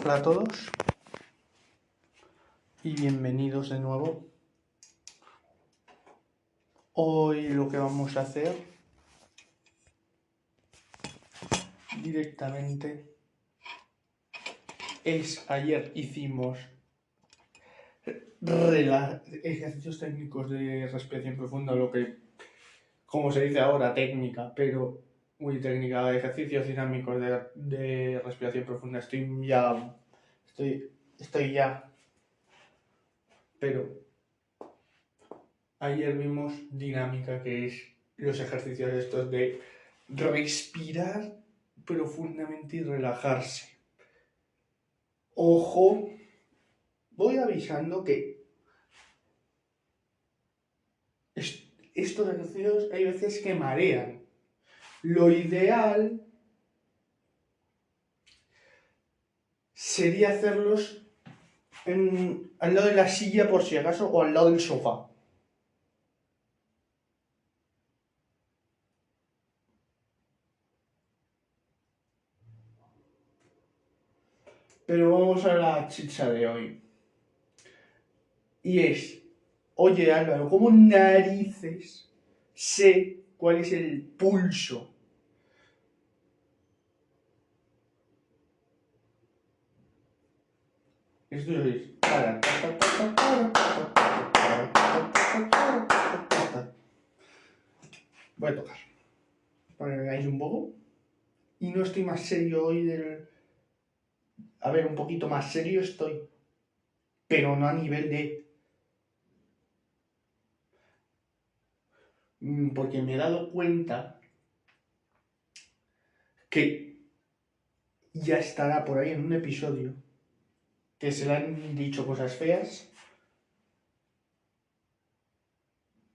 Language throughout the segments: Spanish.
Hola a todos y bienvenidos de nuevo. Hoy lo que vamos a hacer directamente es, ayer hicimos ejercicios técnicos de respiración profunda, lo que, como se dice ahora, técnica, pero muy técnica, ejercicios dinámicos de respiración profunda. Estoy ya, pero ayer vimos dinámica, que es los ejercicios estos de respirar profundamente y relajarse. Ojo, voy avisando que estos ejercicios hay veces que marean. Lo ideal sería hacerlos al lado de la silla por si acaso o al lado del sofá. Pero vamos a la chicha de hoy. Y es, oye Álvaro, ¿cómo narices sé cuál es el pulso? Esto es... Voy a tocar para que veáis un poco. Y no estoy más serio hoy del... A ver, un poquito más serio estoy, pero no a nivel de... Porque me he dado cuenta que ya estará por ahí en un episodio que se le han dicho cosas feas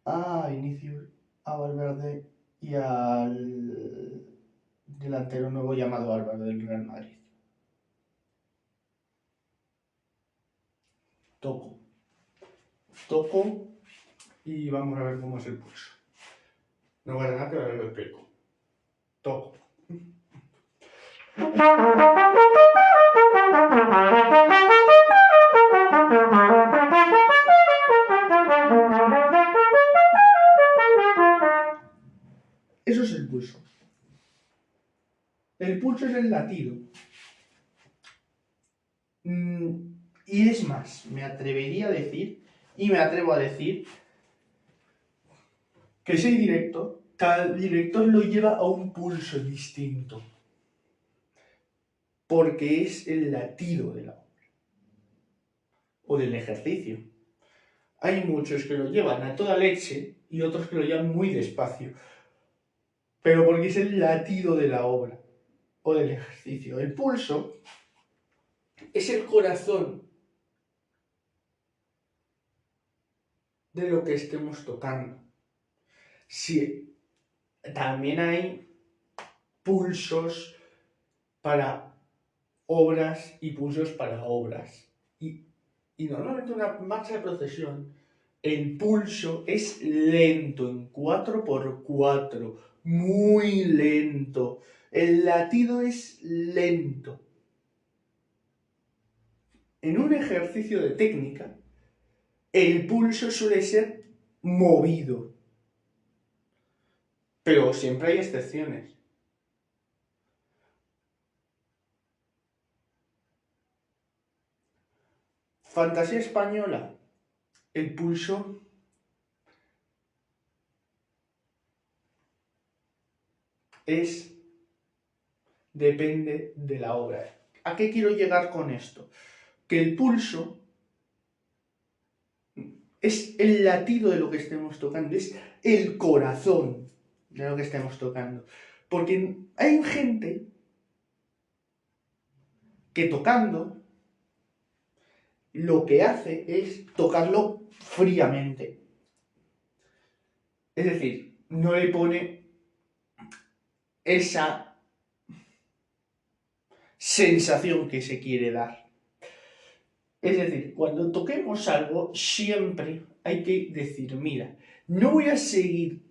a Vinicius, a Valverde y al delantero nuevo llamado Álvaro del Real Madrid. Toco y vamos a ver cómo es el pulso. No pasa nada, que ahora lo explico. Toco. Eso es el pulso. El pulso es el latido. Y es más, me atrevería a decir, y me atrevo a decir, que ese directo, cada director lo lleva a un pulso distinto. Porque es el latido de la obra. O del ejercicio. Hay muchos que lo llevan a toda leche y otros que lo llevan muy despacio. Pero porque es el latido de la obra o del ejercicio. El pulso es el corazón de lo que estemos tocando. Sí, también hay pulsos para obras y pulsos para obras. Y normalmente una marcha de procesión, el pulso es lento, en 4x4, muy lento. El latido es lento. En un ejercicio de técnica, el pulso suele ser movido. Pero siempre hay excepciones. Fantasía española, el pulso depende de la obra. ¿A qué quiero llegar con esto? Que el pulso es el latido de lo que estemos tocando, es el corazón de lo que estemos tocando. Porque hay gente que tocando lo que hace es tocarlo fríamente. Es decir, no le pone esa sensación que se quiere dar. Es decir, cuando toquemos algo, siempre hay que decir, mira, no voy a seguir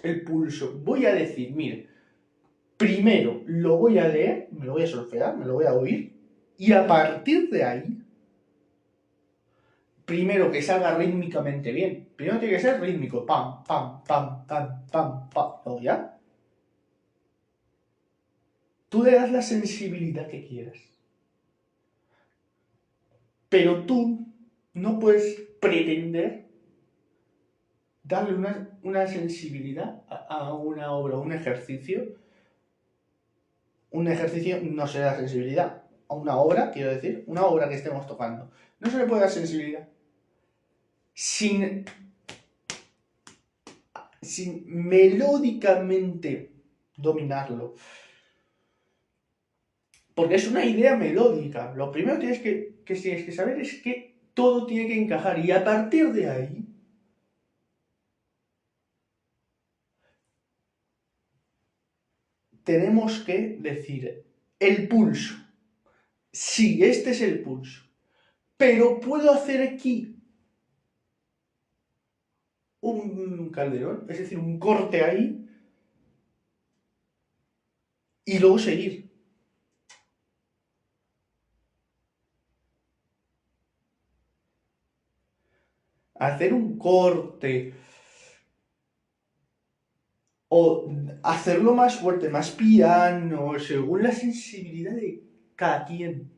el pulso, voy a decir, mira, primero lo voy a leer, me lo voy a solfear, me lo voy a oír, Y a partir de ahí, primero que salga rítmicamente bien. Primero tiene que ser rítmico. Pam, pam, pam, pam, pam, pam. Luego ya. Tú le das la sensibilidad que quieras. Pero tú no puedes pretender darle una sensibilidad a una obra, un ejercicio. Un ejercicio no se le da sensibilidad. A una obra, quiero decir, una obra que estemos tocando. No se le puede dar sensibilidad. Sin melódicamente dominarlo. Porque es una idea melódica. Lo primero que tienes que saber es que todo tiene que encajar. Y a partir de ahí, tenemos que decir el pulso. Sí, este es el pulso. Pero puedo hacer aquí un calderón, es decir, un corte ahí, y luego seguir. Hacer un corte o hacerlo más fuerte, más piano, según la sensibilidad de cada quien.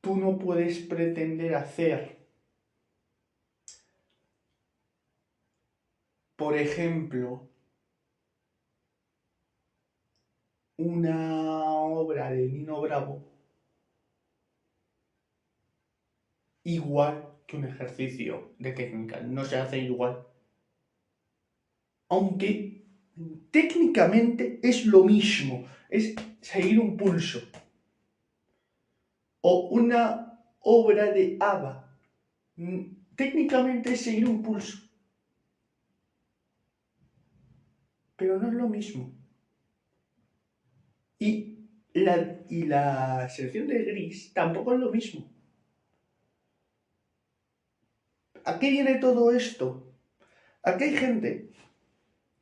Tú no puedes pretender hacer, por ejemplo, una obra de Nino Bravo igual que un ejercicio de técnica. No se hace igual. Aunque técnicamente es lo mismo, es seguir un pulso. O una obra de ABBA. Técnicamente es seguir un pulso. Pero no es lo mismo. Y la selección de gris tampoco es lo mismo. ¿A qué viene todo esto? Aquí hay gente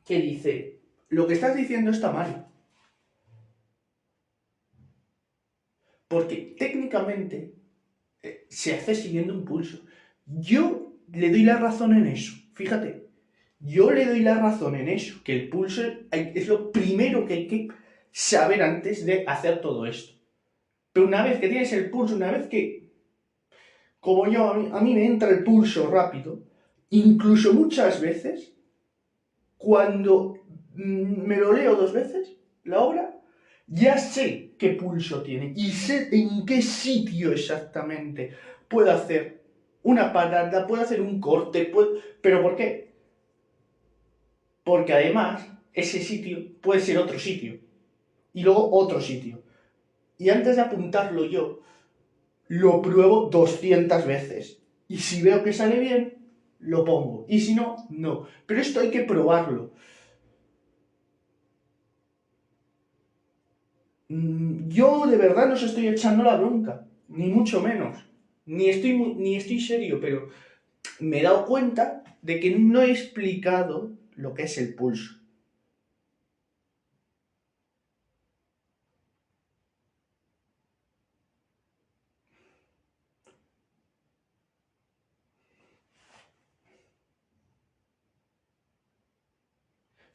que dice, lo que estás diciendo está mal. Porque técnicamente se hace siguiendo un pulso. Yo le doy la razón en eso. Fíjate, yo le doy la razón en eso, que el pulso es lo primero que hay que saber antes de hacer todo esto. Pero una vez que tienes el pulso, una vez que, como yo, a mí me entra el pulso rápido, incluso muchas veces, cuando me lo leo 2 veces, la obra, ya sé qué pulso tiene y sé en qué sitio exactamente puedo hacer una parada, puedo hacer un corte, ¿pero por qué? Porque además ese sitio puede ser otro sitio y luego otro sitio. Y antes de apuntarlo yo, lo pruebo 200 veces. Y si veo que sale bien, lo pongo. Y si no, no. Pero esto hay que probarlo. Yo de verdad no os estoy echando la bronca, ni mucho menos. Ni estoy serio, pero me he dado cuenta de que no he explicado lo que es el pulso.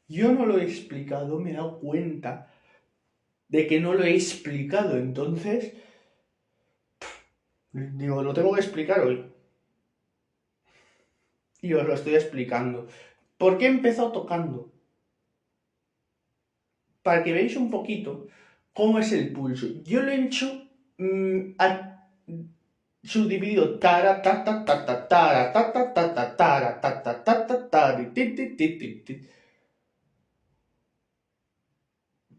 Yo no lo he explicado, me he dado cuenta de que no lo he explicado. Entonces, digo, lo tengo que explicar hoy. Y os lo estoy explicando. ¿Por qué he empezado tocando? Para que veáis un poquito cómo es el pulso. Yo lo he hecho subdividido tara ta ta ta ta tara ta ta ta ta tara ta ta ta ta tari ti ti ti ti ti.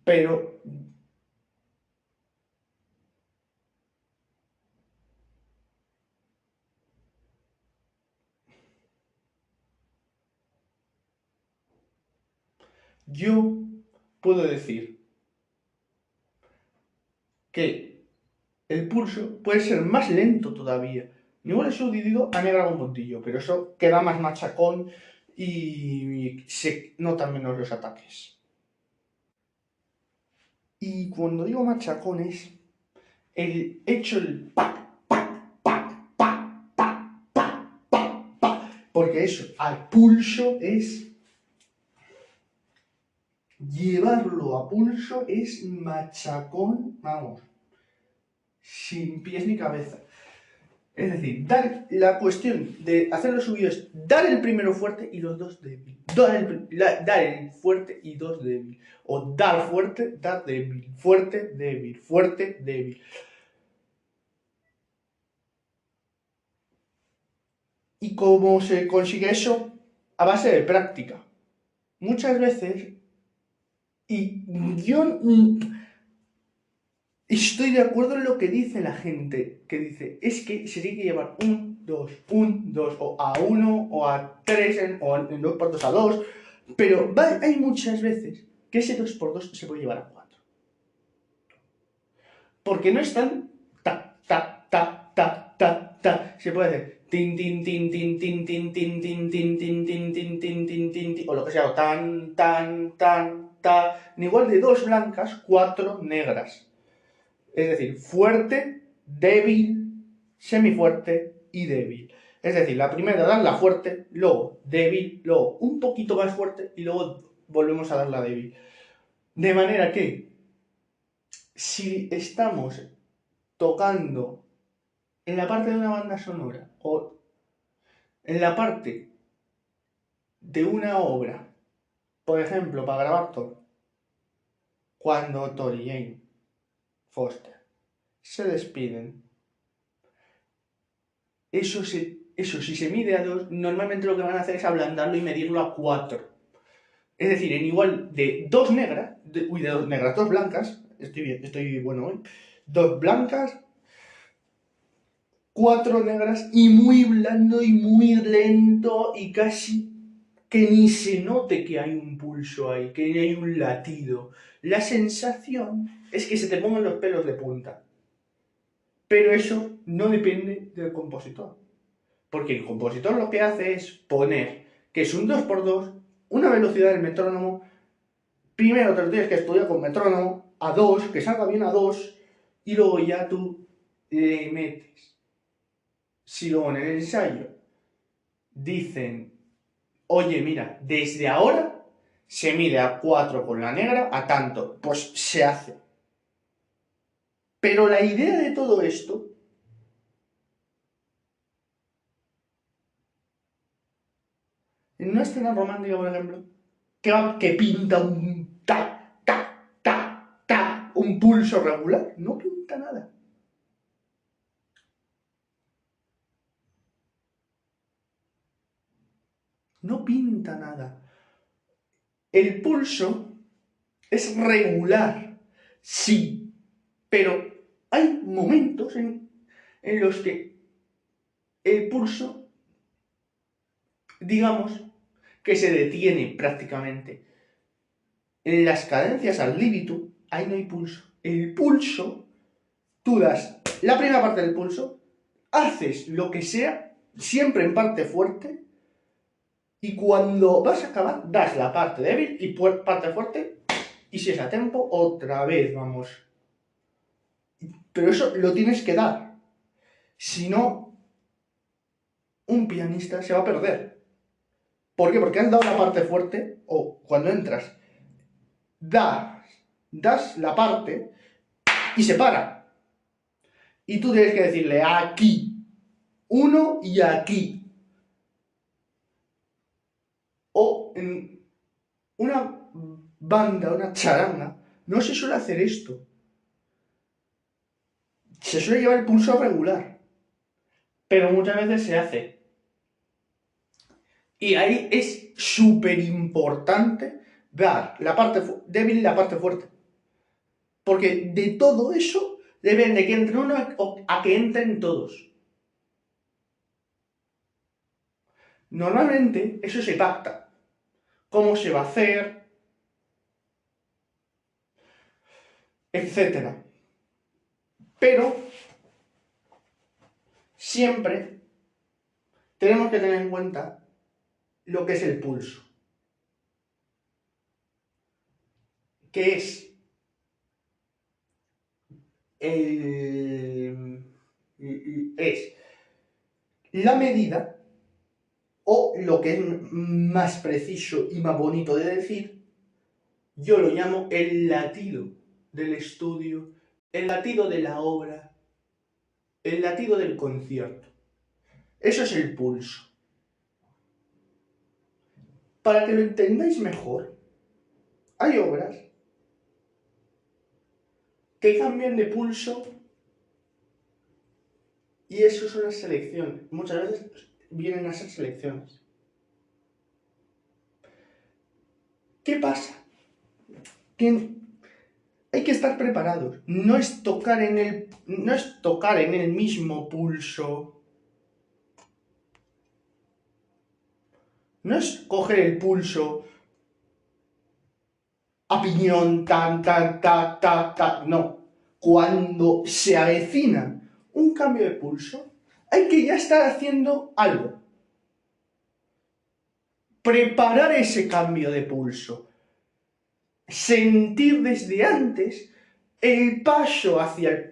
Pero yo puedo decir que el pulso puede ser más lento todavía, Igual es subdividido a negra con puntillo, pero eso queda más machacón y se notan menos los ataques. Y cuando digo machacón es el hecho el pa, pa, pa, pa, pa, pa, pa, pa, porque eso al pulso es llevarlo a pulso es machacón, vamos, sin pies ni cabeza. Es decir, la cuestión de hacer los subidos es dar el primero fuerte y los dos débil. Dar el fuerte y dos débil. O dar fuerte, dar débil. Fuerte, débil. Fuerte, débil. ¿Y cómo se consigue eso? A base de práctica. Muchas veces, y yo estoy de acuerdo en lo que dice la gente, que dice, es que se tiene que llevar un, dos, o a 1, o a 3, o en 2x2 a 2, pero hay muchas veces que ese 2x2 se puede llevar a 4. Porque no es tan ta, ta, ta, ta, ta, ta. Se puede hacer tin, tin, tin, tin, tin, tin, tin, tin, tin, tin, tin, tin, tin, tin, tin, o lo que sea, o tan, tan, tan, ta. Igual de 2 blancas, 4 negras. Es decir, fuerte, débil, semifuerte y débil. Es decir, la primera darla fuerte, luego débil, luego un poquito más fuerte y luego volvemos a darla débil. De manera que, si estamos tocando en la parte de una banda sonora o en la parte de una obra, por ejemplo, para grabar Thor, cuando Thor y Jane Foster se despiden, eso si se mide a 2, normalmente lo que van a hacer es ablandarlo y medirlo a 4. Es decir, en igual de 2 negras, de 2 negras, 2 blancas, estoy bueno hoy, 2 blancas, 4 negras y muy blando y muy lento y casi que ni se note que hay un pulso ahí, que hay un latido. La sensación es que se te pongan los pelos de punta. Pero eso no depende del compositor. Porque el compositor lo que hace es poner que es un 2x2, una velocidad del metrónomo. Primero te lo tienes que estudiar con metrónomo a 2, que salga bien a 2, y luego ya tú le metes. Si luego en el ensayo dicen, oye, mira, desde ahora se mide a 4 con la negra a tanto, pues se hace. Pero la idea de todo esto en una escena romántica, por ejemplo, que pinta un ta, ta, ta, ta, un pulso regular, no pinta nada. No pinta nada. El pulso es regular, sí, pero hay momentos en los que el pulso, digamos, que se detiene prácticamente. En las cadencias al libitum, ahí no hay pulso. El pulso, tú das la primera parte del pulso, haces lo que sea, siempre en parte fuerte, y cuando vas a acabar, das la parte débil y parte fuerte, y si es a tempo, otra vez vamos. Pero eso lo tienes que dar. Si no, un pianista se va a perder. ¿Por qué? Porque has dado la parte fuerte, o cuando entras, das la parte y se para. Y tú tienes que decirle aquí, uno y aquí. O en una banda, una charanga, no se suele hacer esto. Se suele llevar el pulso regular. Pero muchas veces se hace. Y ahí es súper importante dar la parte débil y la parte fuerte. Porque de todo eso depende que entre uno a que entren todos. Normalmente eso se pacta. Cómo se va a hacer, etcétera. Pero siempre tenemos que tener en cuenta lo que es el pulso, que es la medida, o lo que es más preciso y más bonito de decir, yo lo llamo el latido del estudio, el latido de la obra, el latido del concierto. Eso es el pulso. Para que lo entendáis mejor, hay obras que cambian de pulso y eso son las selecciones. Muchas veces vienen a ser selecciones. ¿Qué pasa? Que hay que estar preparados. No es tocar en el mismo pulso. No es coger el pulso a piñón, tan, tan, ta, ta, ta. No. Cuando se avecina un cambio de pulso, hay que ya estar haciendo algo. Preparar ese cambio de pulso. Sentir desde antes el paso hacia el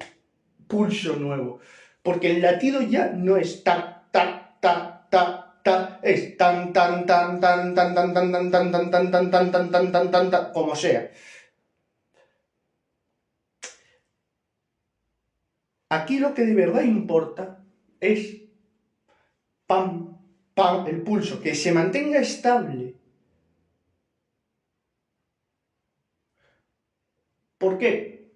pulso nuevo. Porque el latido ya no es ta, ta, ta, ta, ta, es tan, tan, tan, tan, tan, tan, tan, tan, tan, tan, tan, tan, tan, tan, tan, tan, tan, tan, como sea. Aquí lo que de verdad importa es pam, pam, el pulso, que se mantenga estable. ¿Por qué?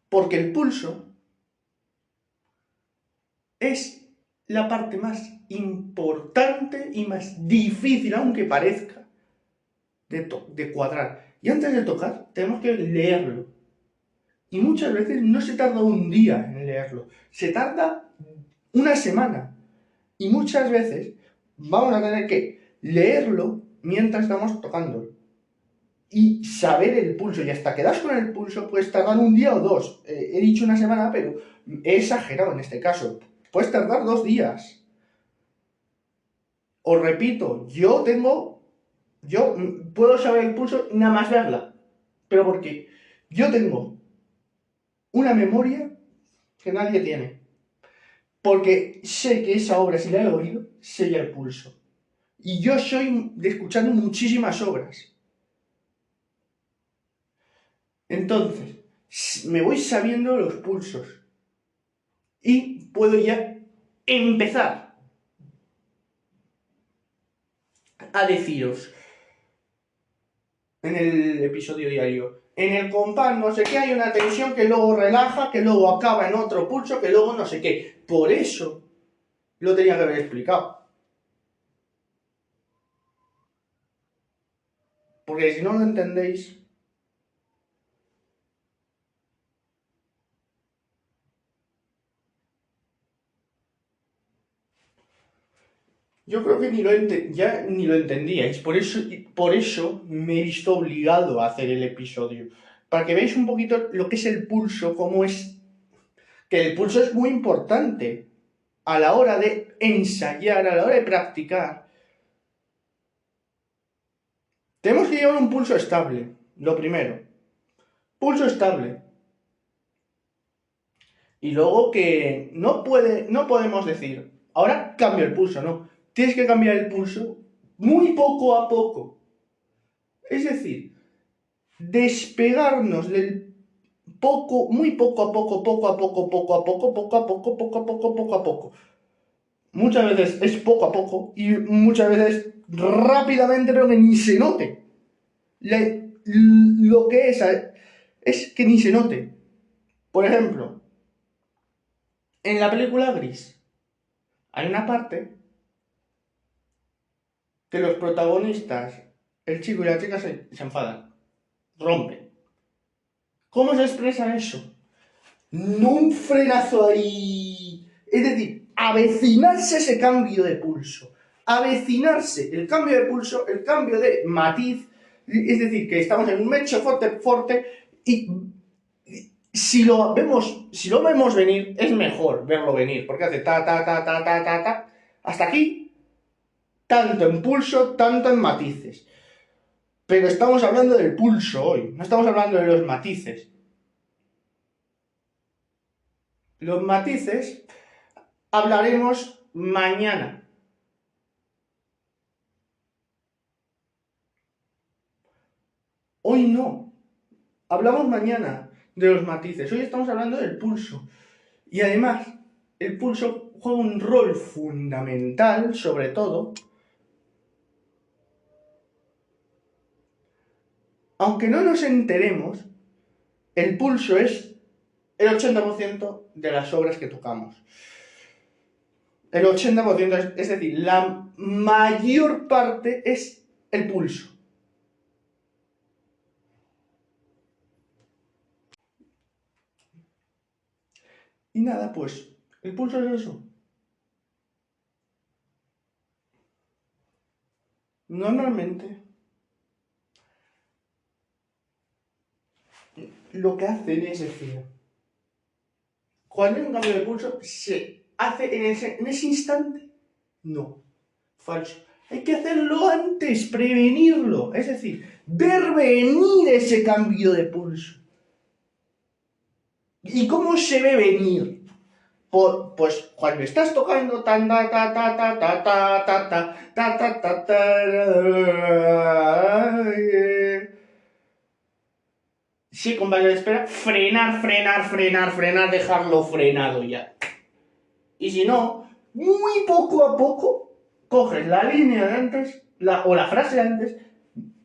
Porque el pulso es la parte más importante y más difícil, aunque parezca, de cuadrar. Y antes de tocar, tenemos que leerlo. Y muchas veces no se tarda un día en leerlo, se tarda una semana. Y muchas veces vamos a tener que leerlo mientras estamos tocando. Y saber el pulso, y hasta que das con el pulso puedes tardar un día o dos. He dicho una semana, pero he exagerado en este caso. Puedes tardar 2 días. Os repito, yo puedo saber el pulso nada más verla. Pero porque yo tengo una memoria que nadie tiene. Porque sé que esa obra, si la he oído, sé ya el pulso. Y yo soy de escuchando muchísimas obras. Entonces, me voy sabiendo los pulsos. Y puedo ya empezar a deciros en el episodio diario. En el compás no sé qué hay una tensión que luego relaja, que luego acaba en otro pulso, que luego no sé qué. Por eso lo tenía que haber explicado. Porque si no lo entendéis, yo creo que ya ni lo entendíais. Por eso me he visto obligado a hacer el episodio. Para que veáis un poquito lo que es el pulso, cómo es. Que el pulso es muy importante a la hora de ensayar, a la hora de practicar. Tenemos que llevar un pulso estable, lo primero. Pulso estable. Y luego que no podemos decir, ahora cambio el pulso, no. Tienes que cambiar el pulso muy poco a poco. Es decir, despegarnos del muy poco a poco, poco a poco, poco a poco, poco a poco, poco a poco, poco a poco. Muchas veces es poco a poco y muchas veces rápidamente, pero que ni se note. Lo que es que ni se note. Por ejemplo, en la película Gris hay una parte que los protagonistas, el chico y la chica, se enfadan, rompen. ¿Cómo se expresa eso? No un frenazo ahí. Es decir, avecinarse ese cambio de pulso. Avecinarse el cambio de pulso, el cambio de matiz. Es decir, que estamos en un mecho fuerte y si lo vemos venir, es mejor verlo venir, porque hace ta, ta, ta, ta, ta, ta, ta. Hasta aquí, tanto en pulso, tanto en matices. Pero estamos hablando del pulso hoy, no estamos hablando de los matices. Los matices hablaremos mañana. Hoy no. Hablamos mañana de los matices. Hoy estamos hablando del pulso. Y además, el pulso juega un rol fundamental, sobre todo, aunque no nos enteremos, el pulso es el 80% de las obras que tocamos. El 80%, es decir, la mayor parte es el pulso. Y nada, pues, el pulso es eso. Normalmente, lo que hacen es decir, cuando hay un cambio de pulso, se hace en ese instante. No, falso. Hay que hacerlo antes, prevenirlo. Es decir, ver venir ese cambio de pulso. ¿Y cómo se ve venir? Pues cuando estás tocando tan ta ta ta ta ta ta ta ta ta ta ta sí, compañero de espera, frenar, dejarlo frenado ya. Y si no, muy poco a poco, coges la línea de antes, o la frase de antes,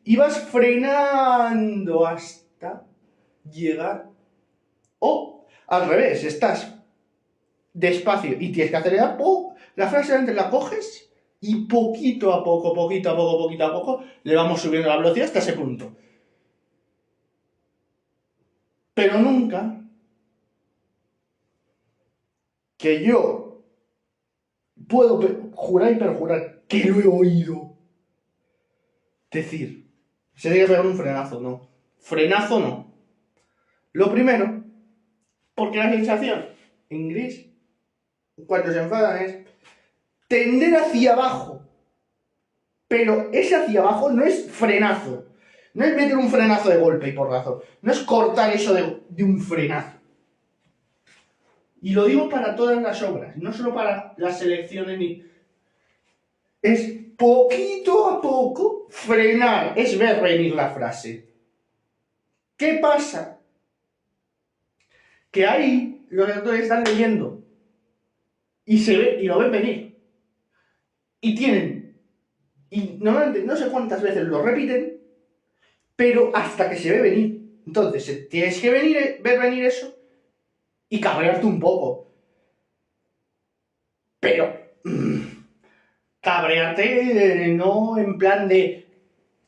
y vas frenando hasta llegar. O al revés, estás despacio y tienes que acelerar, la frase de antes la coges y poquito a poco, le vamos subiendo la velocidad hasta ese punto. Pero nunca que yo puedo jurar y perjurar que lo he oído decir, se tiene que pegar un frenazo, no. Frenazo no. Lo primero, porque la sensación en gris, cuando se enfadan, es tender hacia abajo. Pero ese hacia abajo no es frenazo. No es meter un frenazo de golpe y porrazo. No es cortar eso de un frenazo. Y lo digo para todas las obras, no solo para las selecciones ni... Es poquito a poco frenar, es ver venir la frase. ¿Qué pasa? Que ahí los lectores están leyendo y se ve y lo ven venir. Y normalmente no sé cuántas veces lo repiten, pero hasta que se ve venir. Entonces, tienes que ver venir eso y cabrearte un poco. Pero cabrearte no en plan de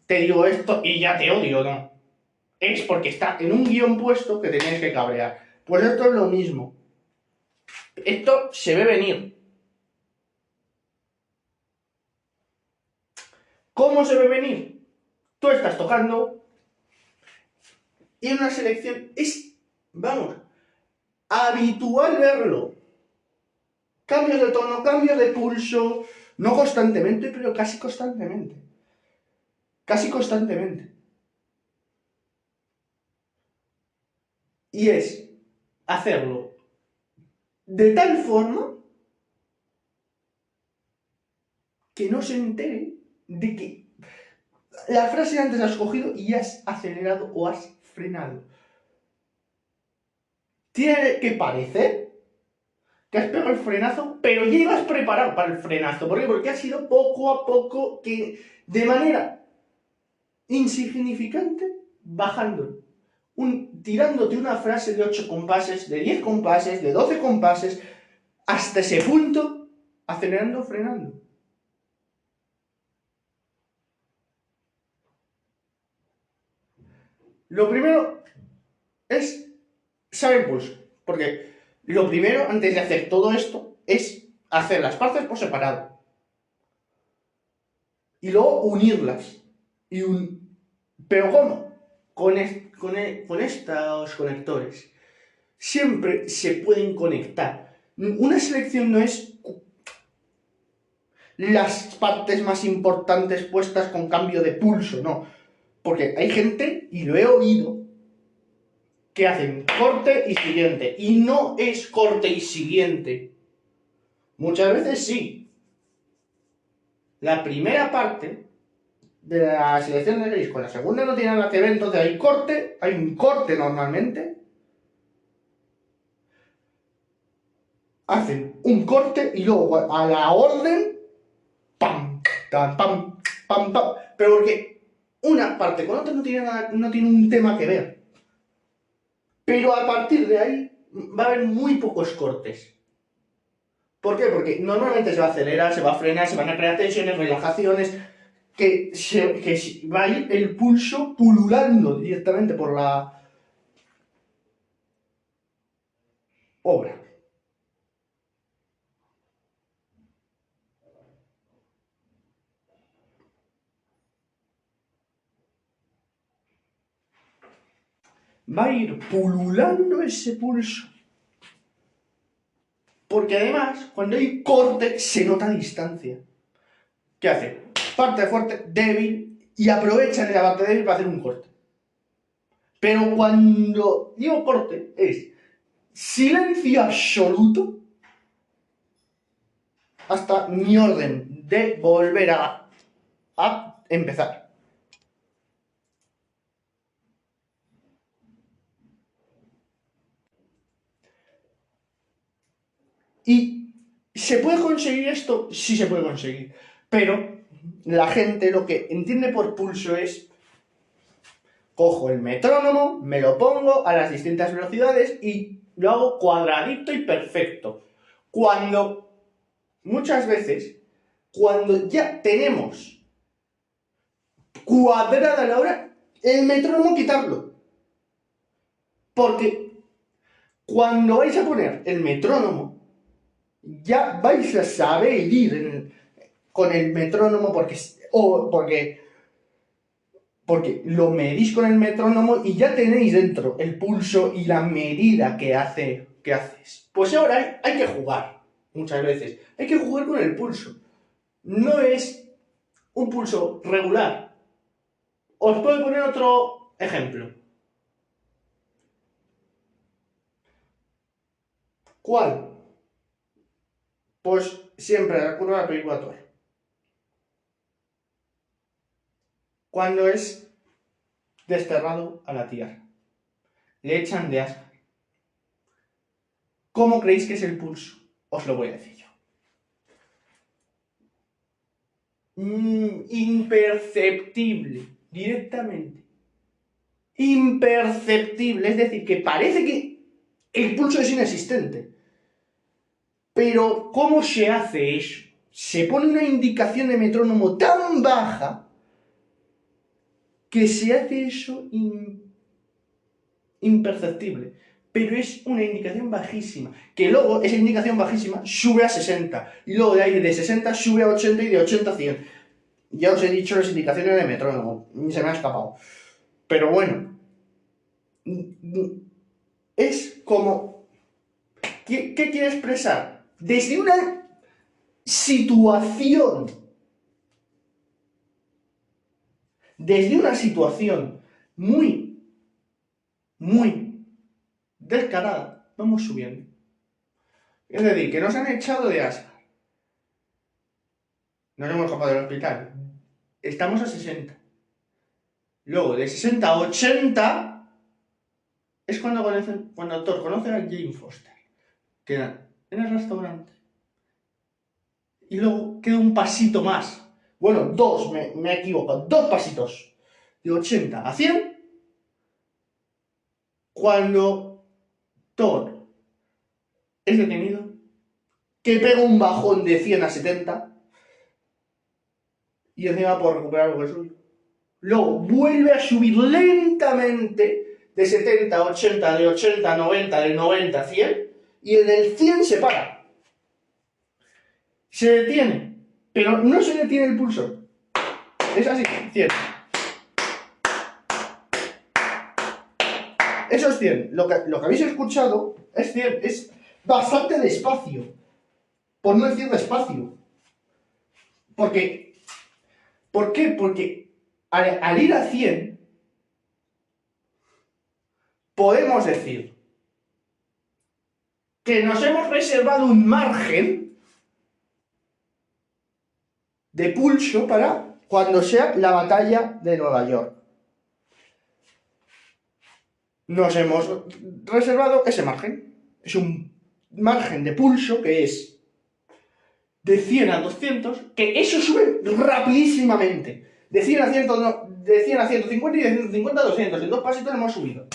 te digo esto y ya te odio, no. Es porque está en un guión puesto que te tienes que cabrear. Pues esto es lo mismo. Esto se ve venir. ¿Cómo se ve venir? Tú estás tocando y en una selección es, vamos, habitual verlo. Cambios de tono, cambios de pulso, no constantemente, pero casi constantemente. Casi constantemente. Y es hacerlo de tal forma que no se entere de que la frase antes la has cogido y has acelerado o has frenado. Tiene que parecer que has pegado el frenazo, pero ya ibas preparado para el frenazo. ¿Por qué? Porque ha sido poco a poco que, de manera insignificante, bajando. Tirándote una frase de 8 compases, de 10 compases, de 12 compases, hasta ese punto, acelerando, frenando. Lo primero es saber pulso, porque lo primero, antes de hacer todo esto, es hacer las partes por separado. Y luego unirlas. ¿Pero cómo? Con estos conectores. siempre se pueden conectar. Una selección no es las partes más importantes puestas con cambio de pulso, no. Porque hay gente, y lo he oído, que hacen corte y siguiente. Y no es corte y siguiente. Muchas veces sí. La primera parte de la selección de gris con la segunda no tiene nada que ver, entonces hay un corte normalmente. Hacen un corte y luego a la orden, pam, pam, pam, pam, pam. Pero porque una parte con otra no tiene un tema que ver. Pero a partir de ahí va a haber muy pocos cortes. ¿Por qué? Porque normalmente se va a acelerar, se va a frenar, se van a crear tensiones, relajaciones, que va a ir el pulso pululando directamente por la obra. Va a ir pululando ese pulso. Porque además, cuando hay corte, se nota distancia. ¿Qué hace? Parte fuerte, débil, y aprovechan la parte débil para hacer un corte. Pero cuando digo corte, es silencio absoluto hasta mi orden de volver a empezar. ¿Y se puede conseguir esto? Sí se puede conseguir. Pero la gente lo que entiende por pulso es: cojo el metrónomo, me lo pongo a las distintas velocidades y lo hago cuadradito y perfecto. Cuando, muchas veces, cuando ya tenemos cuadrada la hora, el metrónomo quitarlo. Porque cuando vais a poner el metrónomo, ya vais a saber ir con el metrónomo porque lo medís con el metrónomo y ya tenéis dentro el pulso y la medida que haces. Pues ahora hay que jugar, muchas veces. Hay que jugar con el pulso. No es un pulso regular. Os puedo poner otro ejemplo. ¿Cuál? Pues siempre la curva de Peyguator. Cuando es desterrado a la tierra. Le echan de Asgard. ¿Cómo creéis que es el pulso? Os lo voy a decir yo. Imperceptible, directamente. Imperceptible, es decir, que parece que el pulso es inexistente. Pero, ¿cómo se hace eso? Se pone una indicación de metrónomo tan baja que se hace eso imperceptible. Pero es una indicación bajísima, que luego esa indicación bajísima sube a 60, y luego de ahí de 60 sube a 80 y de 80 a 100. Ya os he dicho las indicaciones de metrónomo, se me ha escapado. Pero bueno, es como... ¿Qué quiere expresar? Desde una situación muy descarada, vamos subiendo. Es decir, que nos han echado de Asgard. Nos hemos escapado del hospital. Estamos a 60. Luego, de 60 a 80 es cuando Thor conoce a Jane Foster. Queda en el restaurante. Y luego queda un pasito más. Bueno, dos, me he equivocado. 2 pasitos. De 80 a 100. Cuando Thor es detenido, que pega un bajón de 100 a 70 y encima por recuperar lo que es suyo. Luego vuelve a subir lentamente de 70 a 80, de 80 a 90, de 90 a 100 y en el 100 se para. Se detiene, pero no se detiene el pulso. Es así, 100. Eso es 100. Lo que habéis escuchado es 100. Es bastante despacio. Por no decir despacio. Porque, ¿por qué? Porque al ir a 100, podemos decir que nos hemos reservado un margen de pulso para cuando sea la batalla de Nueva York. Nos hemos reservado ese margen. Es un margen de pulso que es de 100 a 200, que eso sube rapidísimamente. De 100 a 100, de 100 a 150 y de 150 a 200. En 2 pasitos hemos subido.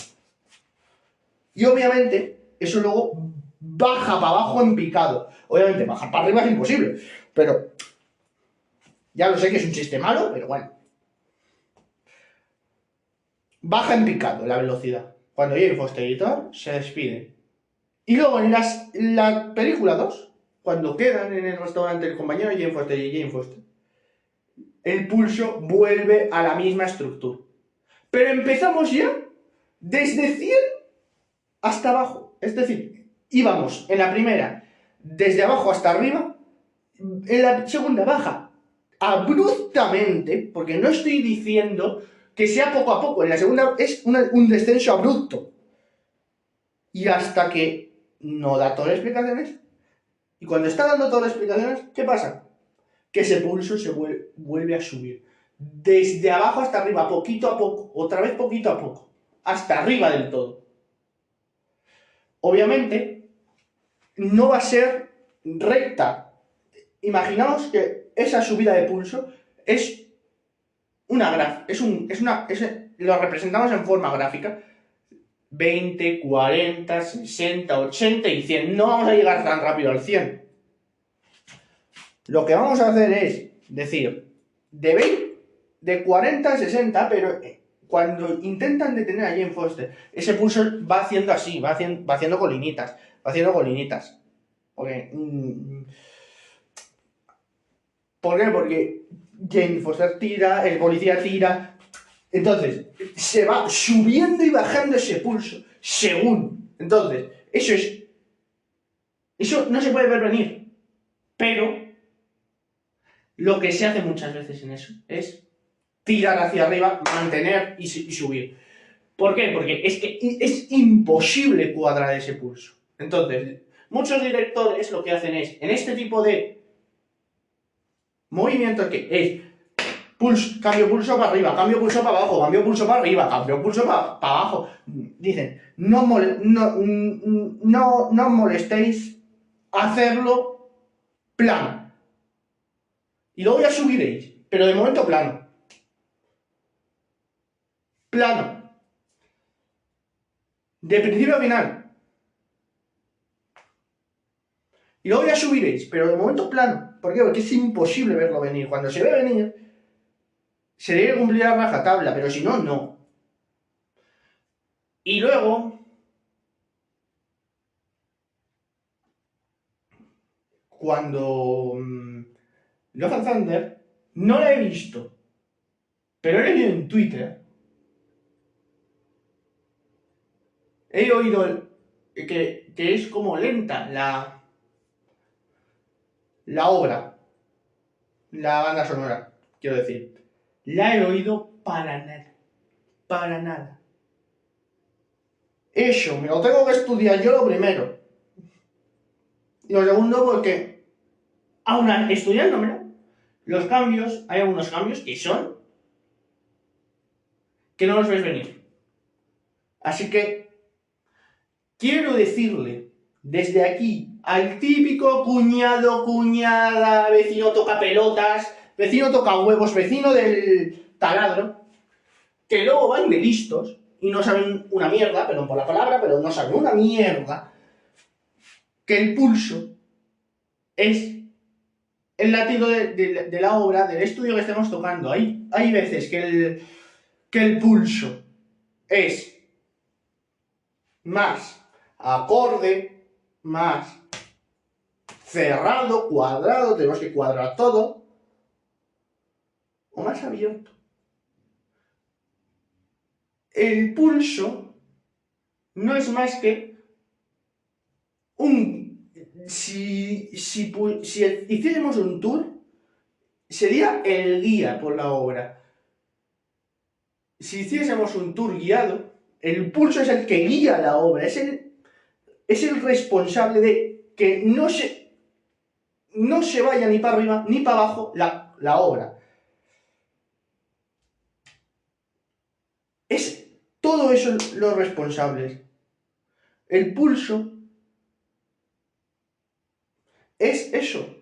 Y obviamente, eso luego baja para abajo en picado. Obviamente, bajar para arriba es imposible. Pero ya lo sé que es un chiste malo, pero bueno. Baja en picado la velocidad. Cuando Jane Foster y Thor se despiden. Y luego en la película 2, cuando quedan en el restaurante el compañero de Jane Foster y Jane Foster, el pulso vuelve a la misma estructura. Pero empezamos ya desde 100 hasta abajo. Es decir, íbamos en la primera desde abajo hasta arriba, en la segunda baja abruptamente, porque no estoy diciendo que sea poco a poco, en la segunda es un descenso abrupto. Y hasta que no da todas las explicaciones, y cuando está dando todas las explicaciones, ¿qué pasa? Que ese pulso se vuelve a subir. Desde abajo hasta arriba, poquito a poco, otra vez poquito a poco, hasta arriba del todo. Obviamente, no va a ser recta. Imaginaos que esa subida de pulso es una lo representamos en forma gráfica. 20, 40, 60, 80 y 100. No vamos a llegar tan rápido al 100. Lo que vamos a hacer es decir, de 20, de 40 a 60, pero cuando intentan detener a Jane Foster, ese pulso va haciendo así, va haciendo colinitas, Porque, ¿por qué? Porque Jane Foster tira, el policía tira. Entonces, se va subiendo y bajando ese pulso, según. Entonces, eso no se puede ver venir. Pero lo que se hace muchas veces en eso es tirar hacia arriba, mantener y subir. ¿Por qué? Porque es que es imposible cuadrar ese pulso. Entonces, muchos directores lo que hacen es, en este tipo de movimientos que es cambio pulso para arriba, cambio pulso para abajo, cambio pulso para arriba, cambio pulso para abajo. Dicen, no molestéis hacerlo plano. Y luego ya subiréis, pero de momento plano. Plano. De principio a final. Y luego ya subiréis, pero de momento plano. ¿Por qué? Porque es imposible verlo venir. Cuando se ve venir, se debe cumplir a rajatabla, pero si no, no. Y luego, cuando Love and Thunder, no la he visto, pero he leído en Twitter, he oído que es como lenta la obra, la banda sonora, quiero decir. La he oído para nada. Eso, me lo tengo que estudiar yo lo primero. Y lo segundo porque, aún estudiándomelo, hay algunos cambios que no los ves venir. Así que, quiero decirle desde aquí al típico cuñado, cuñada, vecino toca pelotas, vecino toca huevos, vecino del taladro, que luego van de listos y no saben una mierda, perdón por la palabra, pero no saben una mierda, que el pulso es el latido de la obra, del estudio que estemos tocando. Hay veces que el pulso es más acorde, más cerrado, cuadrado, tenemos que cuadrar todo, o más abierto. El pulso no es más que si hiciéramos un tour, sería el guía por la obra. Si hiciésemos un tour guiado, el pulso es el que guía la obra, es el responsable de que no se vaya ni para arriba ni para abajo la obra. Es todo eso los responsables. El pulso es eso.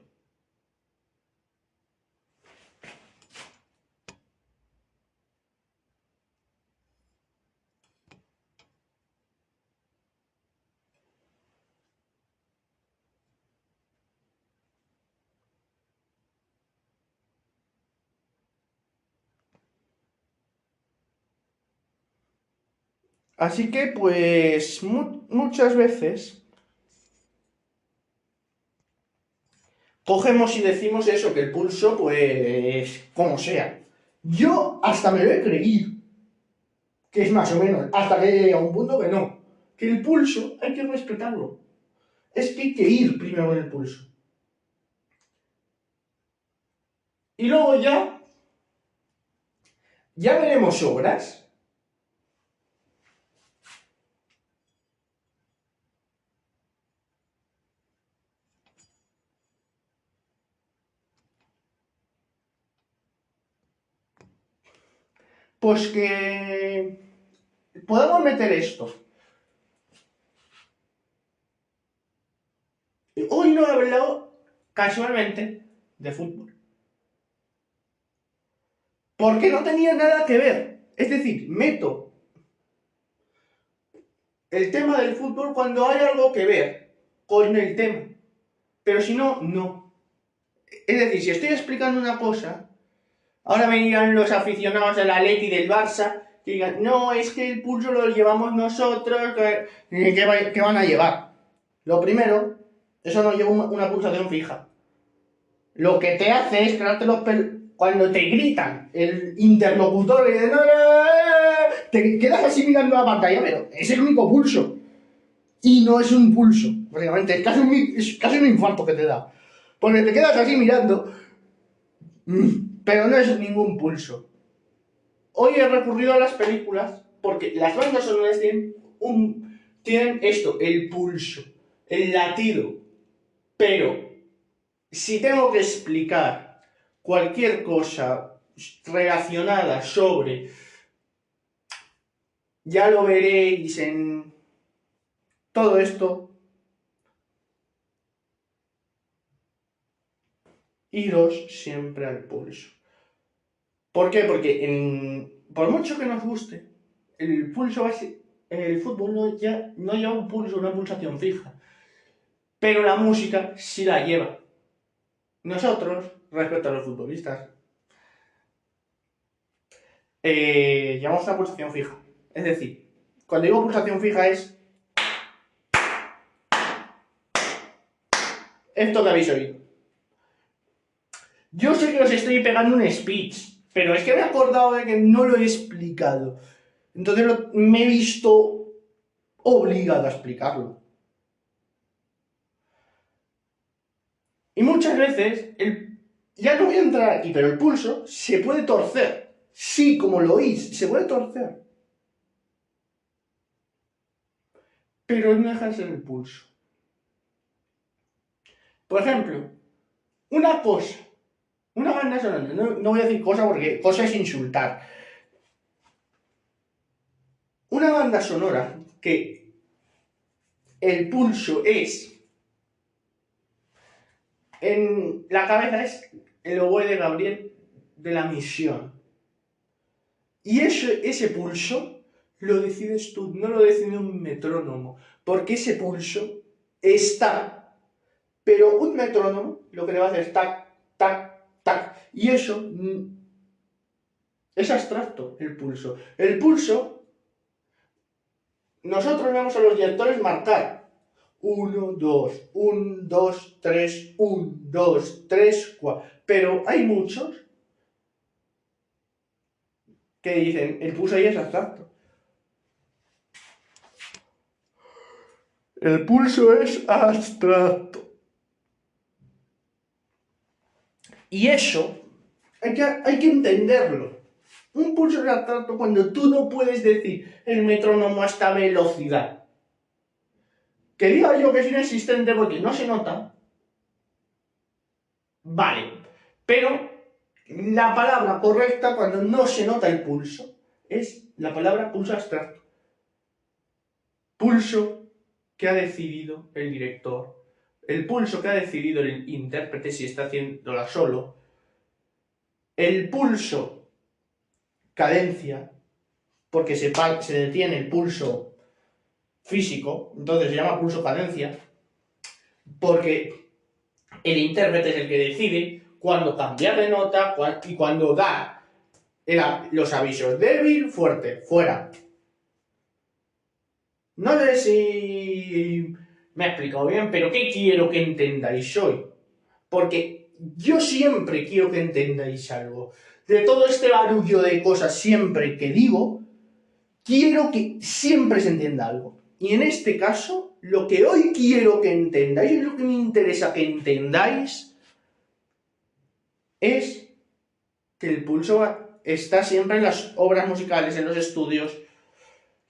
Así que, pues, muchas veces cogemos y decimos eso, que el pulso, pues, como sea. Yo hasta me lo he creído, que es más o menos, hasta que llegue a un punto que no. Que el pulso hay que respetarlo. Es que hay que ir primero con el pulso. Y luego ya veremos obras. Pues que podemos meter esto. Hoy no he hablado casualmente de fútbol. Porque no tenía nada que ver. Es decir, meto el tema del fútbol cuando hay algo que ver con el tema. Pero si no, no. Es decir, si estoy explicando una cosa, ahora me dirán los aficionados del Atleti y del Barça que digan, no, es que el pulso lo llevamos nosotros, ¿qué van a llevar? Lo primero, eso no lleva una pulsación fija. Lo que te hace es crearte los pelos. Cuando te gritan el interlocutor y no, te quedas así mirando la pantalla, pero es el único pulso. Y no es un pulso, prácticamente, es casi un infarto que te da. Porque te quedas así mirando, pero no es ningún pulso. Hoy he recurrido a las películas porque las bandas sonoras tienen esto, el pulso, el latido. Pero si tengo que explicar cualquier cosa relacionada sobre, ya lo veréis en todo esto, iros siempre al pulso. ¿Por qué? Porque por mucho que nos guste, el pulso el fútbol no lleva un pulso, una pulsación fija. Pero la música sí la lleva. Nosotros, respecto a los futbolistas, llevamos una pulsación fija. Es decir, cuando digo pulsación fija es esto que habéis oído. Yo sé que os estoy pegando un speech, pero es que me he acordado de que no lo he explicado. Entonces me he visto obligado a explicarlo. Y muchas veces, ya no voy a entrar aquí, pero el pulso se puede torcer. Sí, como lo oís, se puede torcer. Pero no deja de ser el pulso. Por ejemplo, una banda sonora, no voy a decir cosa porque cosa es insultar. Una banda sonora que el pulso es en la cabeza es el oboe de Gabriel de la Misión. Y ese pulso lo decides tú, no lo decide un metrónomo, porque ese pulso está, pero un metrónomo lo que le va a hacer es tac, tac, tac, y eso es abstracto, el pulso. El pulso, nosotros vemos a los directores marcar 1, 2, 1, 2, 3, 1, 2, 3, 4, pero hay muchos que dicen, el pulso ahí es abstracto. El pulso es abstracto. Y eso hay que entenderlo. Un pulso es abstracto cuando tú no puedes decir el metrónomo a esta velocidad. Que diga yo que es inexistente porque no se nota. Vale, pero la palabra correcta cuando no se nota el pulso es la palabra pulso abstracto. Pulso que ha decidido el director, el pulso que ha decidido el intérprete si está haciéndola solo, el pulso cadencia, porque se detiene el pulso físico, entonces se llama pulso cadencia, porque el intérprete es el que decide cuándo cambiar de nota y cuándo dar los avisos débil, fuerte, fuera. No sé si me he explicado bien, pero ¿qué quiero que entendáis hoy? Porque yo siempre quiero que entendáis algo. De todo este barullo de cosas siempre que digo, quiero que siempre se entienda algo. Y en este caso, lo que hoy quiero que entendáis, y lo que me interesa que entendáis, es que el pulso está siempre en las obras musicales, en los estudios.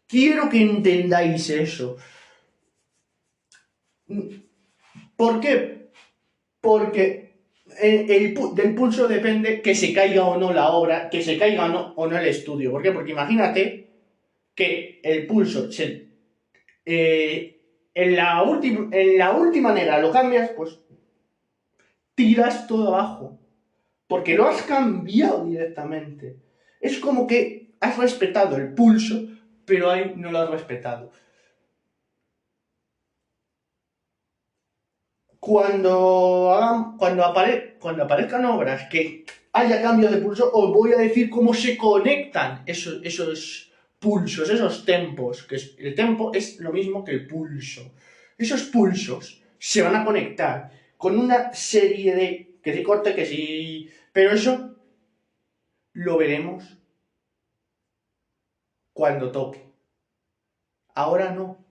Quiero que entendáis eso. ¿Por qué? Porque del pulso depende que se caiga o no la obra, que se caiga o no el estudio. ¿Por qué? Porque imagínate que el pulso en la última negra lo cambias, pues tiras todo abajo. Porque lo has cambiado directamente. Es como que has respetado el pulso, pero ahí no lo has respetado. Cuando aparezcan obras que haya cambios de pulso, os voy a decir cómo se conectan esos pulsos, esos tempos. Que el tempo es lo mismo que el pulso. Esos pulsos se van a conectar con una serie de... que si corte, que si... Pero eso lo veremos cuando toque. Ahora no.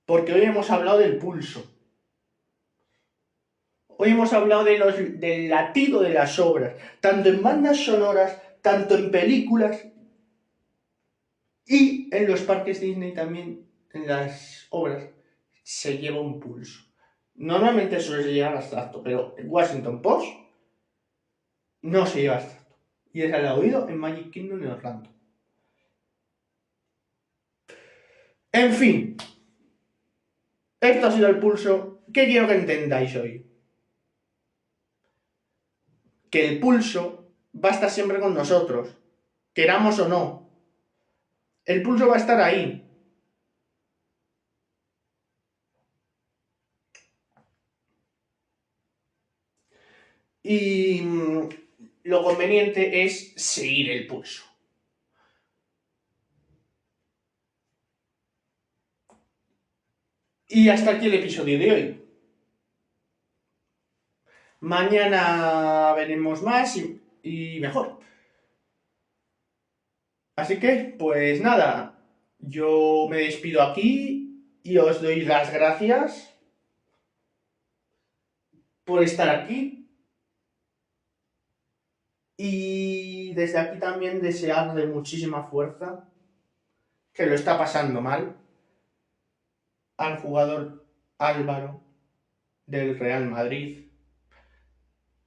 Porque hoy hemos hablado del pulso. Hoy hemos hablado del latido de las obras, tanto en bandas sonoras, tanto en películas y en los parques Disney también, en las obras, se lleva un pulso. Normalmente suele llevar abstracto, pero en Washington Post no se lleva abstracto. Y es el oído en Magic Kingdom y Orlando. En fin, esto ha sido el pulso. ¿Qué quiero que entendáis hoy? Que el pulso va a estar siempre con nosotros, queramos o no. El pulso va a estar ahí. Y lo conveniente es seguir el pulso. Y hasta aquí el episodio de hoy. Mañana veremos más y mejor. Así que, pues nada, yo me despido aquí y os doy las gracias por estar aquí. Y desde aquí también desearle muchísima fuerza, que lo está pasando mal, al jugador Álvaro del Real Madrid,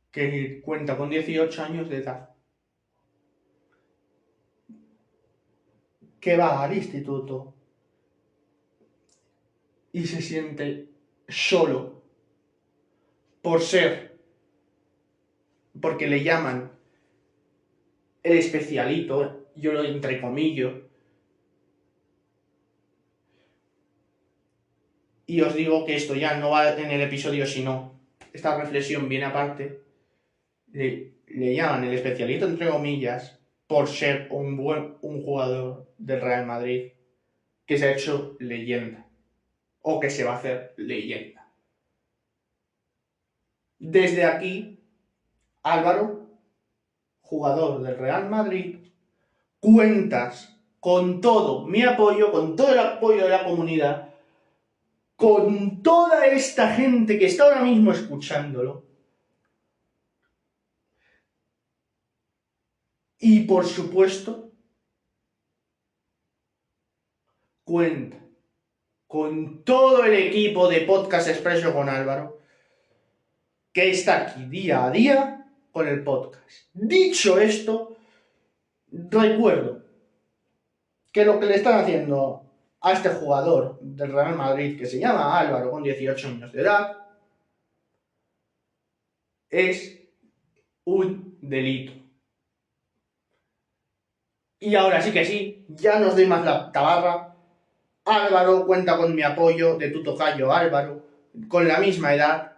que cuenta con 18 años de edad, que va al instituto y se siente solo porque le llaman el especialito, yo lo entrecomillo, y os digo que esto ya no va en el episodio, sino esta reflexión viene aparte. Le llaman el especialito entre comillas por ser un jugador del Real Madrid que se ha hecho leyenda o que se va a hacer leyenda. Desde aquí, Álvaro, jugador del Real Madrid, cuentas con todo mi apoyo, con todo el apoyo de la comunidad, con toda esta gente que está ahora mismo escuchándolo. Y por supuesto, cuenta con todo el equipo de Podcast Expreso con Álvaro, que está aquí día a día con el podcast. Dicho esto, recuerdo que lo que le están haciendo a este jugador del Real Madrid, que se llama Álvaro, con 18 años de edad, es un delito. Y ahora sí que sí, ya no os doy más la tabarra. Álvaro cuenta con mi apoyo, de tu tocayo Álvaro, con la misma edad.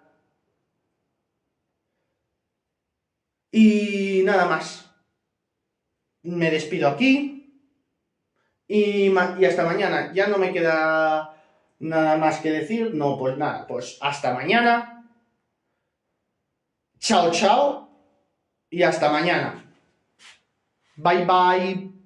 Y nada más. Me despido aquí. Y hasta mañana. Ya no me queda nada más que decir. No, pues nada. Pues hasta mañana. Chao, chao. Y hasta mañana. Bye, bye.